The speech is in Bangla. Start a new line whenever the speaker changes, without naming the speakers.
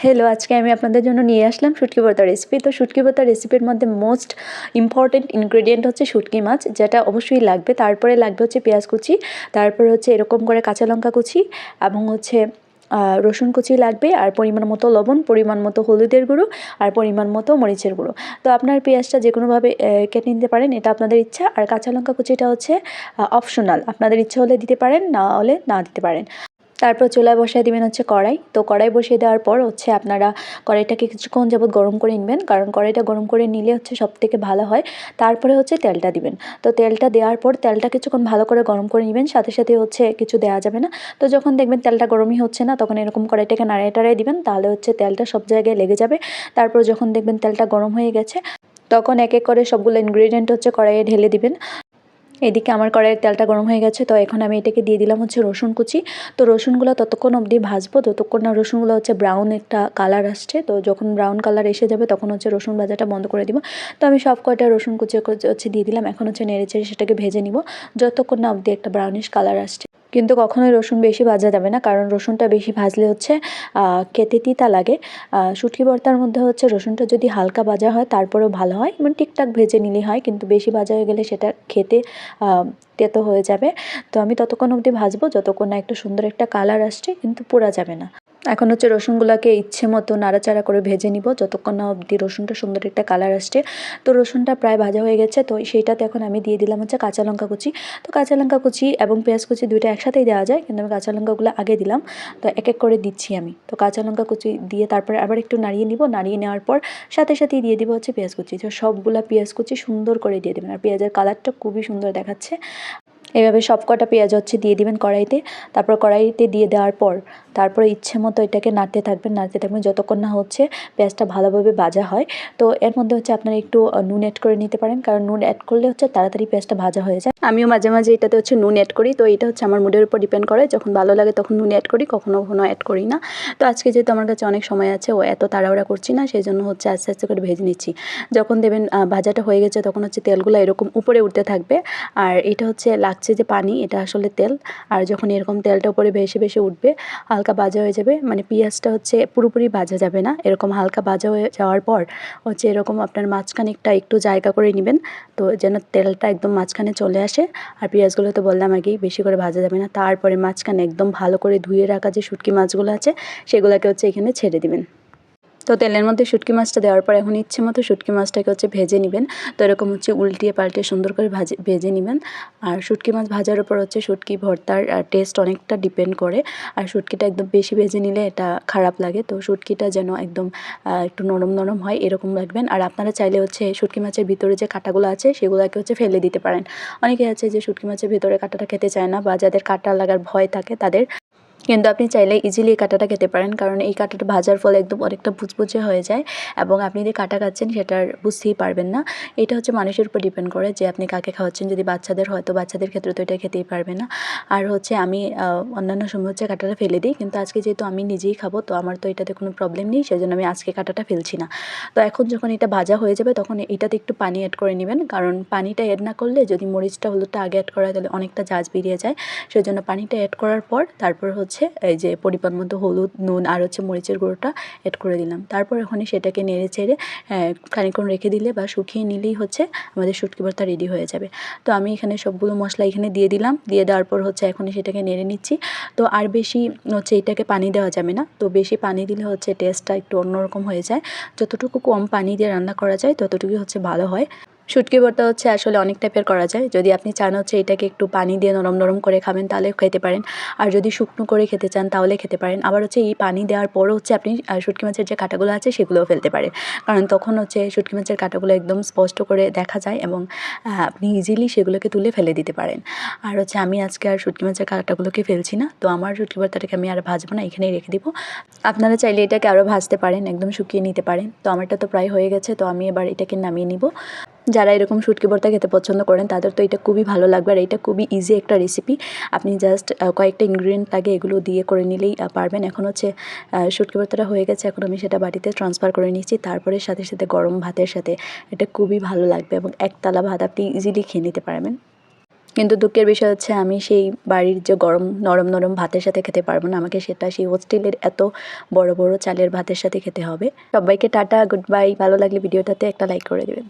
হ্যালো, আজকে আমি আপনাদের জন্য নিয়ে আসলাম শুটকি ভর্তা রেসিপি। তো শুটকি ভর্তা রেসিপির মধ্যে মোস্ট ইম্পর্টেন্ট ইনগ্রেডিয়েন্ট হচ্ছে শুটকি মাছ, যেটা অবশ্যই লাগবে। তারপরে লাগবে হচ্ছে পেঁয়াজ কুচি, তারপরে হচ্ছে এরকম করে কাঁচা লঙ্কা কুচি, এবং হচ্ছে রসুন কুচি লাগবে, আর পরিমাণ মতো লবণ, পরিমাণ মতো হলুদের গুঁড়ো, আর পরিমাণ মতো মরিচের গুঁড়ো। তো আপনার পেঁয়াজটা যে কোনোভাবে কেটে নিতে পারেন, এটা আপনাদের ইচ্ছা। আর কাঁচা লঙ্কা কুচিটা হচ্ছে অপশনাল, আপনাদের ইচ্ছা হলে দিতে পারেন, না হলে না দিতে পারেন। তারপর চুলায় বসিয়ে দিবেন হচ্ছে কড়াই। তো কড়াই বসিয়ে দেওয়ার পর হচ্ছে আপনারা কড়াইটাকে কিছুক্ষণ যাবত গরম করে নেবেন, কারণ কড়াইটা গরম করে নিলে হচ্ছে সবথেকে ভালো হয়। তারপরে হচ্ছে তেলটা দিবেন। তো তেলটা দেওয়ার পর তেলটা কিছুক্ষণ ভালো করে গরম করে নেবেন, সাথে সাথে হচ্ছে কিছু দেওয়া যাবে না। তো যখন দেখবেন তেলটা গরমই হচ্ছে না, তখন এরকম কড়াইটাকে নাড়িয়ে টাড়িয়ে দিবেন, তাহলে হচ্ছে তেলটা সব জায়গায় লেগে যাবে। তারপর যখন দেখবেন তেলটা গরম হয়ে গেছে, তখন এক এক করে সবগুলো ইনগ্রিডিয়েন্ট হচ্ছে কড়াইয়ে ঢেলে দিবেন। এদিকে আমার কড়াইয়ের তেলটা গরম হয়ে গেছে, তো এখন আমি এটাকে দিয়ে দিলাম হচ্ছে রসুন কুচি। তো রসুনগুলো ততক্ষণ অবধি ভাজবো যতক্ষণ না রসুনগুলো হচ্ছে ব্রাউন একটা কালার আসছে। তো যখন ব্রাউন কালার এসে যাবে, তখন হচ্ছে রসুন ভাজাটা বন্ধ করে দিব। তো আমি সব কয়টা রসুন কুচি হচ্ছে দিয়ে দিলাম। এখন হচ্ছে নেড়ে চেড়ে সেটাকে ভেজে নিব যতক্ষণ না অবধি একটা ব্রাউনিশ কালার আসছে। কিন্তু কখনোই রসুন বেশি ভাজা যাবে না, কারণ রসুনটা বেশি ভাজলে হচ্ছে খেতে তিতা লাগে। শুটকি ভর্তার মধ্যে হচ্ছে রসুনটা যদি হালকা ভাজা হয় তারপরেও ভালো হয়, মানে ঠিকঠাক ভেজে নিলেই হয়, কিন্তু বেশি ভাজা হয়ে গেলে সেটা খেতে তেতো হয়ে যাবে। তো আমি ততক্ষণ অবধি ভাজবো যতক্ষণ না একটু সুন্দর একটা কালার আসছে, কিন্তু পোড়া যাবে না। এখন হচ্ছে রসুনগুলোকে ইচ্ছে মতো নাড়াচাড়া করে ভেজে নিব যতক্ষণ না অবধি রসুনটা সুন্দর একটা কালার আসছে। তো রসুনটা প্রায় ভাজা হয়ে গেছে, তো সেইটাতে এখন আমি দিয়ে দিলাম হচ্ছে কাঁচা লঙ্কা কুচি। তো কাঁচা লঙ্কা কুচি এবং পেঁয়াজ কুচি দুইটা একসাথেই দেওয়া যায়, কিন্তু আমি কাঁচা লঙ্কাগুলো আগে দিলাম। তো এক এক করে দিচ্ছি আমি। তো কাঁচা লঙ্কা কুচি দিয়ে তারপরে আবার একটু নাড়িয়ে নিব। নাড়িয়ে নেওয়ার পর সাথে সাথেই দিয়ে দিব হচ্ছে পেঁয়াজ কুচি। তো সবগুলা পেঁয়াজ কুচি সুন্দর করে দিয়ে দেবেন, আর পেঁয়াজের কালারটা খুবই সুন্দর দেখাচ্ছে। এভাবে সব কটা পেঁয়াজ হচ্ছে দিয়ে দিবেন কড়াইতে। তারপর কড়াইতে দিয়ে দেওয়ার পর তারপরে ইচ্ছে মতো এটাকে নাড়তে থাকবেন যতক্ষণ না হচ্ছে পেঁয়াজটা ভালোভাবে ভাজা হয়। তো এর মধ্যে হচ্ছে আপনারা একটু নুন অ্যাড করে নিতে পারেন, কারণ নুন অ্যাড করলে হচ্ছে তাড়াতাড়ি পেঁয়াজটা ভাজা হয়ে যায়। আমিও মাঝে মাঝে এটাতে হচ্ছে নুন অ্যাড করি। তো এটা হচ্ছে আমার মুডের উপর ডিপেন্ড করে, যখন ভালো লাগে তখন নুন অ্যাড করি, কখনো কখনো অ্যাড করি না। তো আজকে যেহেতু আমার কাছে অনেক সময় আছে, ও এত তাড়াহুড়া করছি না, সেই জন্য হচ্ছে আস্তে আস্তে করে ভেজে নিচ্ছি। যখন দেবেন ভাজাটা হয়ে গেছে, তখন হচ্ছে তেলগুলো এরকম উপরে উঠতে থাকবে। আর এটা হচ্ছে লাগছে যে পানি, এটা আসলে তেল। আর যখন এরকম তেলটা উপরে ভেসে ভেসে উঠবে, হালকা ভাজা হয়ে যাবে, মানে পেঁয়াজটা হচ্ছে পুরোপুরি ভাজা যাবে না, এরকম হালকা ভাজা হয়ে যাওয়ার পর হচ্ছে এরকম আপনার মাঝখানেরটা একটু জায়গা করে নেবেন, তো যেন তেলটা একদম মাঝখানে চলে আসে। আর পেঁয়াজগুলো তো বললাম আগেই বেশি করে ভাজা যাবে না। তারপরে মাঝখানে একদম ভালো করে ধুয়ে রাখা যে শুটকি মাছগুলো আছে, সেগুলোকে হচ্ছে এখানে ছেড়ে দিবেন। তো তেলের মধ্যে শুটকি মাছটা দেওয়ার পর এখন ইচ্ছে মতো শুটকি মাছটাকে হচ্ছে ভেজে নেবেন। তো এরকম হচ্ছে উল্টিয়ে পাল্টিয়ে সুন্দর করে ভেজে নেবেন। আর শুটকি মাছ ভাজার উপর হচ্ছে শুটকি ভর্তার টেস্ট অনেকটা ডিপেন্ড করে। আর শুটকিটা একদম বেশি ভেজে নিলে এটা খারাপ লাগে। তো শুটকিটা যেন একদম একটু নরম নরম হয় এরকম রাখবেন। আর আপনারা চাইলে হচ্ছে শুটকি মাছের ভিতরে যে কাঁটাগুলো আছে সেগুলোকে হচ্ছে ফেলে দিতে পারেন। অনেকে আছে যে শুটকি মাছের ভিতরে কাঁটাটা খেতে চায় না, বা যাদের কাঁটা লাগার ভয় থাকে তাদের, কিন্তু আপনি চাইলে ইজিলি এই কাঁটাটা খেতে পারেন, কারণ এই কাঁটাটা ভাজার ফলে একদম অনেকটা বুচবুচে হয়ে যায়, এবং আপনি যে কাঁটা খাচ্ছেন সেটার বুঝতেই পারবেন না। এটা হচ্ছে মানুষের উপর ডিপেন্ড করে যে আপনি কাকে খাওয়াচ্ছেন। যদি বাচ্চাদের হয়, তো বাচ্চাদের ক্ষেত্রে তো এটা খেতেই পারবে না। আর হচ্ছে আমি অন্যান্য সময় হচ্ছে কাঁটাটা ফেলে দিই, কিন্তু আজকে যেহেতু আমি নিজেই খাবো, তো আমার তো এটাতে কোনো প্রবলেম নেই, সেজন্য আমি আজকে কাঁটাটা ফেলছি না। তো এখন যখন এটা ভাজা হয়ে যাবে, তখন এটাতে একটু পানি অ্যাড করে নেবেন, কারণ পানিটা অ্যাড না করলে, যদি মরিচটা হলুদটা আগে অ্যাড করা হয় তাহলে অনেকটা ঝাঁজ বেরিয়ে যায়। সেজন্য পানিটা অ্যাড করার পর তারপর হচ্ছে এই যে পরিমাণ মতো হলুদ, নুন আর হচ্ছে মরিচের গুঁড়োটা অ্যাড করে দিলাম। তারপর এখনই সেটাকে নেড়ে চেড়ে খানিকক্ষণ রেখে দিলে বা শুকিয়ে নিলেই হচ্ছে আমাদের শুটকি ভর্তা রেডি হয়ে যাবে। তো আমি এখানে সবগুলো মশলা এখানে দিয়ে দিলাম। দিয়ে দেওয়ার পর হচ্ছে এখনই সেটাকে নেড়ে নিচ্ছি। তো আর বেশি হচ্ছে এটাকে পানি দেওয়া যাবে না, তো বেশি পানি দিলে হচ্ছে টেস্টটা একটু অন্যরকম হয়ে যায়। যতটুকু কম পানি দিয়ে রান্না করা যায় ততটুকুই হচ্ছে ভালো হয়। শুটকি ভর্তা হচ্ছে আসলে অনেক টাইপের করা যায়। যদি আপনি চান হচ্ছে এটাকে একটু পানি দিয়ে নরম নরম করে খাবেন, তাহলে খেতে পারেন। আর যদি শুকনো করে খেতে চান তাহলে খেতে পারেন। আবার হচ্ছে এই পানি দেওয়ার পরও হচ্ছে আপনি শুটকি মাছের যে কাঁটাগুলো আছে সেগুলোও ফেলতে পারেন, কারণ তখন হচ্ছে শুটকি মাছের কাঁটাগুলো একদম স্পষ্ট করে দেখা যায়, এবং আপনি ইজিলি সেগুলোকে তুলে ফেলে দিতে পারেন। আর হচ্ছে আমি আজকে আর শুটকি মাছের কাঁটাগুলোকে ফেলছি না। তো আমার শুটকি ভর্তাটাকে আমি আর ভাজবো না, এখানেই রেখে দিব। আপনারা চাইলে এটাকে আরও ভাজতে পারেন, একদম শুকিয়ে নিতে পারেন। তো আমারটা তো প্রায় হয়ে গেছে, তো আমি এবার এটাকে নামিয়ে নিব। যারা এরকম শুটকি ভর্তা খেতে পছন্দ করেন তাদের তো এটা খুবই ভালো লাগবে। আর এটা খুবই ইজি একটা রেসিপি। আপনি জাস্ট কয়েকটা ইনগ্রিডিয়েন্ট লাগে, এগুলো দিয়ে করে নিলেই পারবেন। এখন হচ্ছে শুটকি ভর্তাটা হয়ে গেছে, এখন আমি সেটা বাটিতে ট্রান্সফার করে নিচ্ছি। তারপরে সাথে সাথে গরম ভাতের সাথে এটা খুবই ভালো লাগবে, এবং একতলা ভাত আপনি ইজিলি খেয়ে নিতে পারবেন। কিন্তু দুঃখের বিষয় হচ্ছে আমি সেই বাড়ির যে গরম নরম নরম ভাতের সাথে খেতে পারবো না, আমাকে সেটা সেই হোস্টেলের এত বড় বড় চালের ভাতের সাথে খেতে হবে। সবাইকে টাটা, গুড বাই। ভালো লাগলে ভিডিওটাতে একটা লাইক করে দেবেন।